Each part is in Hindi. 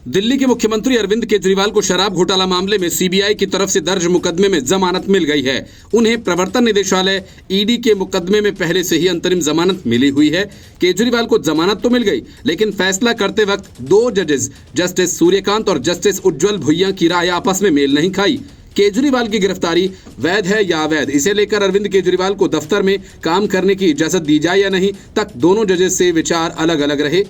दिल्ली के मुख्यमंत्री अरविंद केजरीवाल को शराब घोटाला मामले में सीबीआई की तरफ से दर्ज मुकदमे में जमानत मिल गई है। उन्हें प्रवर्तन निदेशालय ईडी के मुकदमे में पहले से ही अंतरिम जमानत मिली हुई है। केजरीवाल को जमानत तो मिल गई, लेकिन फैसला करते वक्त दो जजेस जस्टिस सूर्यकांत और जस्टिस उज्जवल भुइयां की राय आपस में मेल नहीं खाई। केजरीवाल की गिरफ्तारी वैध है या अवैध, इसे लेकर अरविंद केजरीवाल को दफ्तर में काम करने की इजाजत दी जाए या नहीं तक दोनों जजेस से विचार अलग अलग रहे।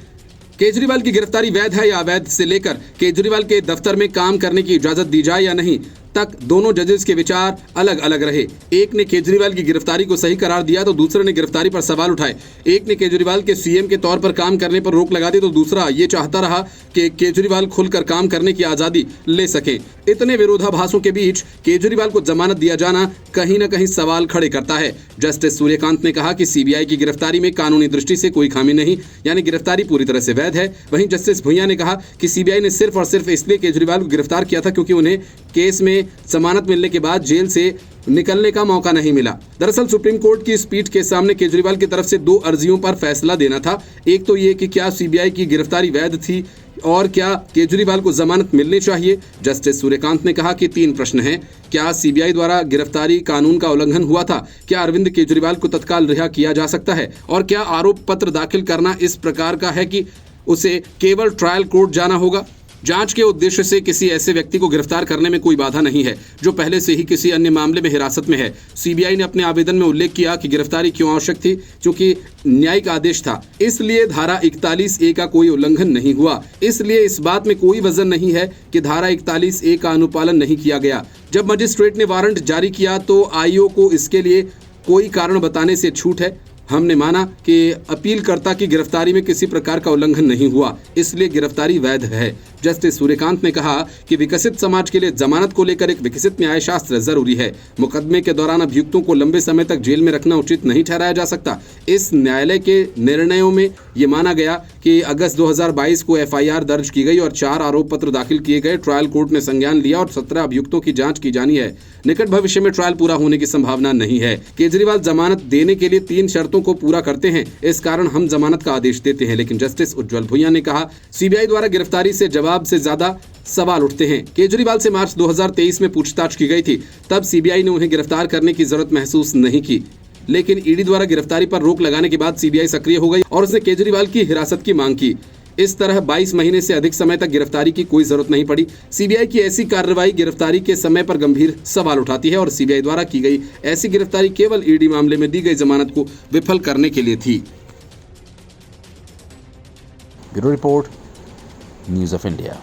केजरीवाल की गिरफ्तारी वैध है या अवैध से लेकर केजरीवाल के दफ्तर में काम करने की इजाजत दी जाए या नहीं तक दोनों जजेस के विचार अलग अलग रहे। एक ने केजरीवाल की गिरफ्तारी को सही करार दिया तो दूसरे ने गिरफ्तारी पर सवाल उठाए। एक ने केजरीवाल के सीएम के तौर पर काम करने पर रोक लगा दी तो दूसरा ये चाहता रहा कि केजरीवाल खुलकर काम करने की आजादी ले सके। इतने विरोधाभासों के बीच केजरीवाल को जमानत दिया जाना कहीं न कहीं सवाल खड़े करता है। जस्टिस सूर्यकांत ने कहा कि सीबीआई की गिरफ्तारी में कानूनी दृष्टि से कोई खामी नहीं, यानी गिरफ्तारी पूरी तरह से वैध है। वहीं जस्टिस भुइयां ने कहा कि सीबीआई ने सिर्फ और सिर्फ इसलिए केजरीवाल को गिरफ्तार किया था क्योंकि उन्हें केस में जमानत मिलने के बाद जेल से निकलने का मौका नहीं मिला। दरअसल सुप्रीम कोर्ट की इस पीठ के सामने केजरीवाल की तरफ से दो अर्जियों पर फैसला देना था। एक तो ये कि क्या सीबीआई की गिरफ्तारी वैध थी और क्या केजरीवाल को जमानत मिलनी चाहिए। जस्टिस सूर्यकांत ने कहा कि तीन प्रश्न हैं। क्या सीबीआई द्वारा गिरफ्तारी कानून का उल्लंघन हुआ था? क्या अरविंद केजरीवाल को तत्काल रिहा किया जा सकता है? और क्या आरोप पत्र दाखिल करना इस प्रकार का है कि उसे केवल ट्रायल कोर्ट जाना होगा? जांच के उद्देश्य से किसी ऐसे व्यक्ति को गिरफ्तार करने में कोई बाधा नहीं है जो पहले से ही किसी अन्य मामले में हिरासत में है। सीबीआई ने अपने आवेदन में उल्लेख किया कि गिरफ्तारी क्यों आवश्यक थी, क्योंकि न्यायिक आदेश था, इसलिए धारा 41A का कोई उल्लंघन नहीं हुआ। इसलिए इस बात में कोई वजन नहीं है कि धारा 41A का अनुपालन नहीं किया गया। जब मजिस्ट्रेट ने वारंट जारी किया तो आईओ को इसके लिए कोई कारण बताने से छूट है। हमने माना कि अपीलकर्ता की गिरफ्तारी में किसी प्रकार का उल्लंघन नहीं हुआ, इसलिए गिरफ्तारी वैध है। जस्टिस सूर्यकांत ने कहा कि विकसित समाज के लिए जमानत को लेकर एक विकसित न्याय शास्त्र जरूरी है। मुकदमे के दौरान अभियुक्तों को लंबे समय तक जेल में रखना उचित नहीं ठहराया जा सकता। इस न्यायालय के निर्णयों में ये माना गया कि अगस्त 2022 को एफआईआर दर्ज की गई और 4 आरोप पत्र दाखिल किए गए। ट्रायल कोर्ट ने संज्ञान लिया और 17 अभियुक्तों की जांच की जानी है। निकट भविष्य में ट्रायल पूरा होने की संभावना नहीं है। केजरीवाल जमानत देने के लिए 3 शर्तों को पूरा करते हैं, इस कारण हम जमानत का आदेश देते हैं। लेकिन जस्टिस उज्जवल भुइयां ने कहा सीबीआई द्वारा गिरफ्तारी से जवाब से ज्यादा सवाल उठते हैं। केजरीवाल से मार्च 2023 में पूछताछ की गई थी, तब सीबीआई ने उन्हें गिरफ्तार करने की जरूरत महसूस नहीं की, लेकिन ईडी द्वारा गिरफ्तारी पर रोक लगाने के बाद सीबीआई सक्रिय हो गई और उसने केजरीवाल की हिरासत की मांग की। इस तरह 22 महीने से अधिक समय तक गिरफ्तारी की कोई जरूरत नहीं पड़ी। सीबीआई की ऐसी कार्रवाई गिरफ्तारी के समय पर गंभीर सवाल उठाती है और सीबीआई द्वारा की गई ऐसी गिरफ्तारी केवल ईडी मामले में दी गई जमानत को विफल करने के लिए थी। Bureau report, news of India.